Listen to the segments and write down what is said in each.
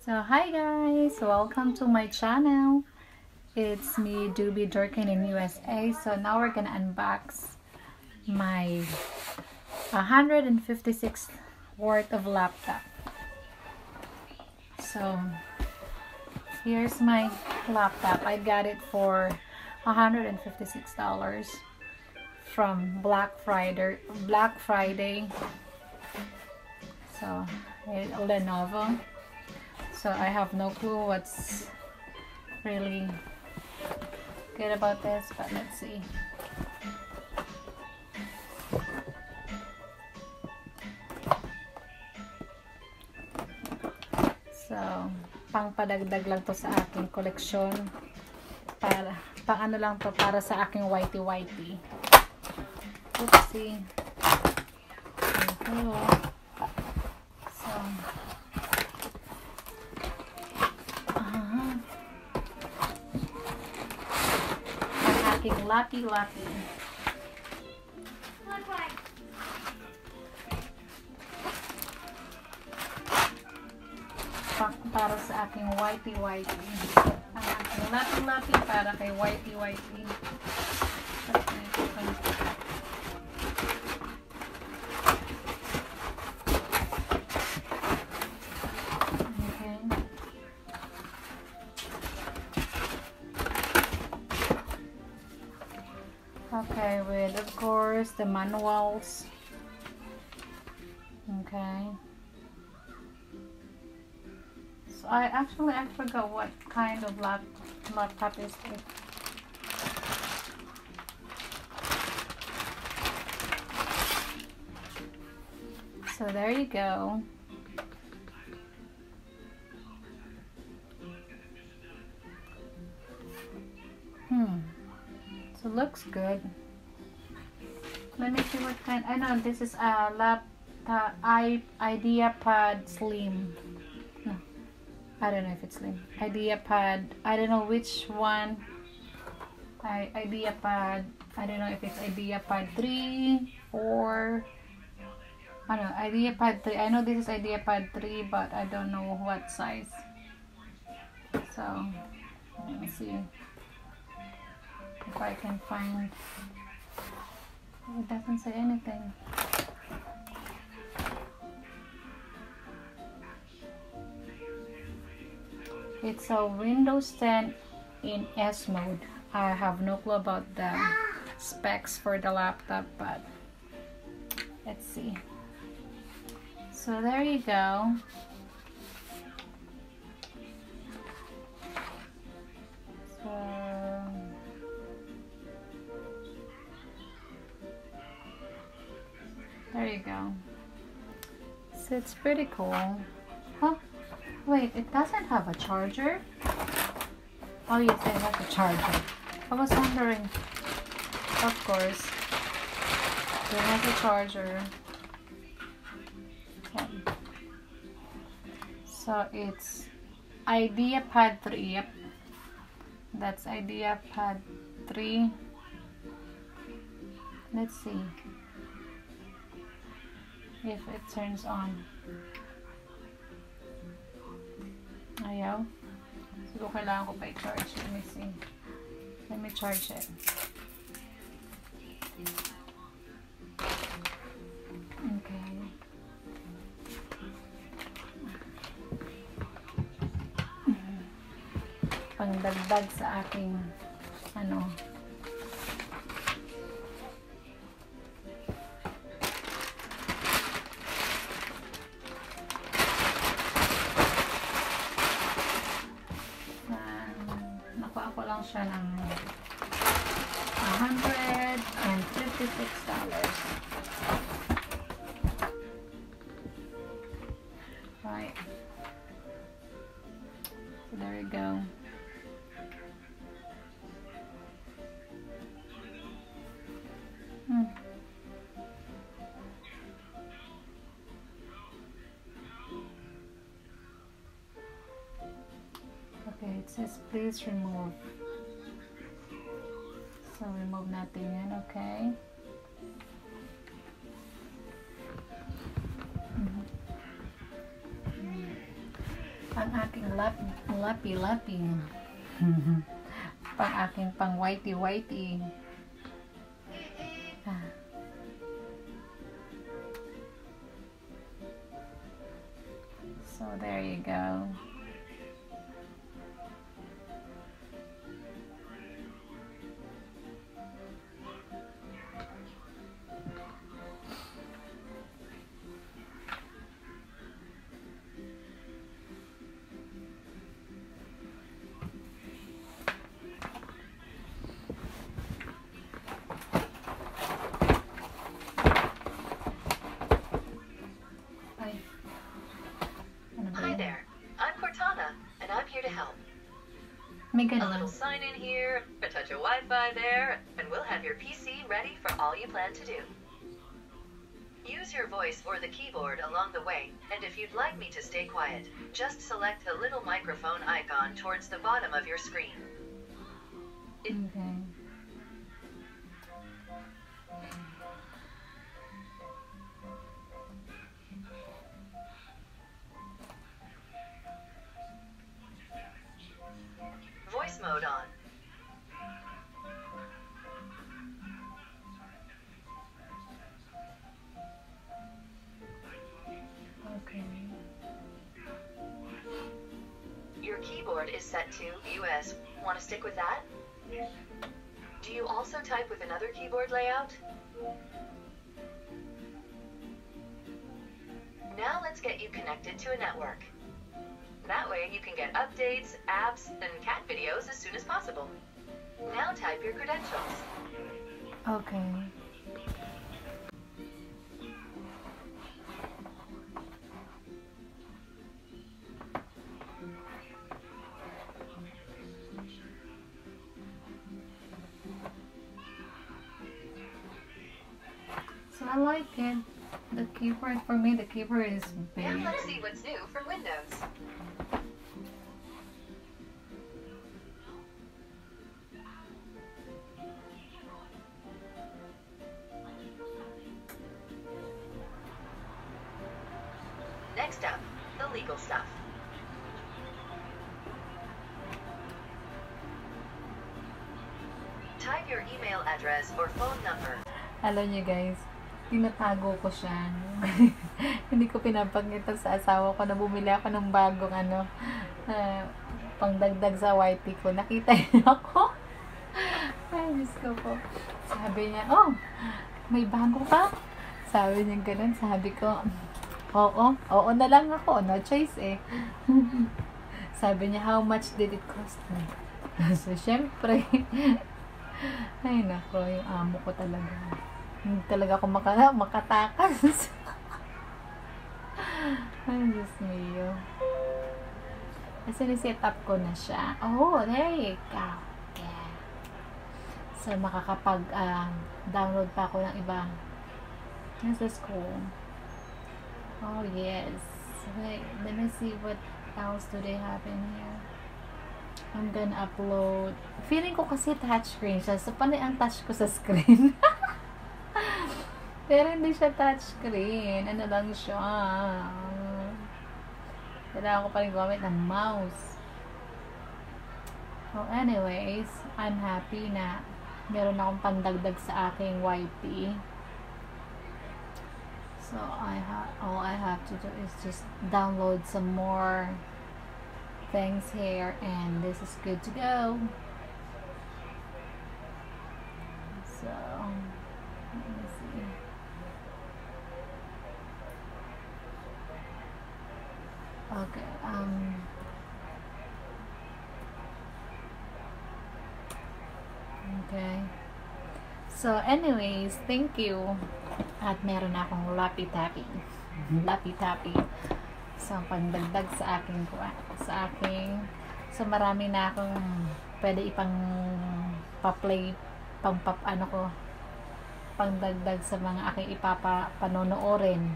So hi guys, welcome to my channel. It's me, Doobie Durkin in USA. So now we're gonna unbox my 156 worth of laptop. So here's my laptop. I got it for $156 from Black Friday. So Lenovo. So I have no clue what's really good about this, but let's see. So, pangpadagdag lang to sa aking koleksyon. Pang ano lang to, para sa aking whitey. Oopsie. Hello. So, lucky para sa aking whitey ang aking lucky para kay whitey Okay, with of course the manuals. Okay. So I forgot what kind of laptop is it. So there you go. So looks good. Let me see what kind. I know this is a laptop ideapad slim. No, I don't know if it's slim. Ideapad. I don't know which one. Ideapad. I don't know if it's ideapad 3, 4. I don't know, ideapad 3. I know this is ideapad 3, but I don't know what size. So let me see if I can find. It doesn't say anything. It's a Windows 10 in S mode. I have no clue about the specs for the laptop, but let's see. So there you go. There you go. So it's pretty cool. Huh? Wait, it doesn't have a charger? Oh yes, it has a charger. I was wondering. Of course. It has a charger. Okay. So it's ideapad 3. Yep. That's ideapad 3. Let's see if it turns on. Ayaw. Siguro kailangan ko pa i-charge. Let me see. Let me charge it. Okay. Pangdagdag sa aking ano. Siya ng $156. Right. So there you go. Okay, it says please remove. So remove natin yan, okay? Ang aking lapi. Pang aking pang whitey. So there you go. Hi there, I'm Cortana, and I'm here to help. May A little sign in here, a touch of Wi-Fi there, and we'll have your PC ready for all you plan to do. Use your voice or the keyboard along the way, and if you'd like me to stay quiet, just select the little microphone icon towards the bottom of your screen. Okay. Voice mode on. Okay. Your keyboard is set to US. Want to stick with that? Do you also type with another keyboard layout? Now let's get you connected to a network. That way you can get updates, apps, and cat videos as soon as possible. Now type your credentials. Okay. So I like it. The keyboard, for me, the keyboard is Now big. let's see what's new for Windows. Next up, the legal stuff. Type your email address or phone number. Alam niyo guys, tinatago ko siya. Hindi ko pinapakita sa asawa ko na bumili ako ng bagong pangdagdag sa YT ko. Nakita niya ako. Ay, Diyos ko po. Sabi niya, oh, may bago ka? Sabi niya ganun. Sabi ko, oo na lang ako. No choice eh. Sabi niya, how much did it cost me? So, syempre, ay nako, yung amo ko talaga. Hindi talaga ako makatakas. Ay, Diyos mio. Kasi ni-set up ko na siya. Oh, there you go. Yeah. So, makakapag-download pa ako ng iba. This is cool. Oh, yes. Wait, let me see what else do they have in here. I'm gonna upload. Feeling ko kasi touchscreen siya. So, paano ang touch ko sa screen? Pero hindi siya touchscreen. Ano lang siya. Kailangan ko pa rin gumamit ng mouse. So, anyways, I'm happy na meron akong pandagdag sa aking YT. So, all I have to do is just download some more things here, and this is good to go. So, let me see. Okay, okay. So, anyways, thank you. At meron na akong lapi-tapi. So, pagdagdag sa aking so, marami na akong pwede pa-play, pangdagdag sa mga aking ipapanonoorin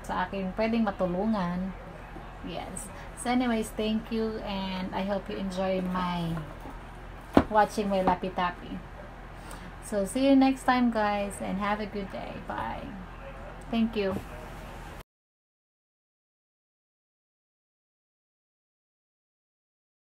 sa aking pwedeng matulungan. Yes. So, anyways, thank you, and I hope you enjoy watching my lapi-tapi. So, see you next time, guys, and have a good day. Bye. Thank you.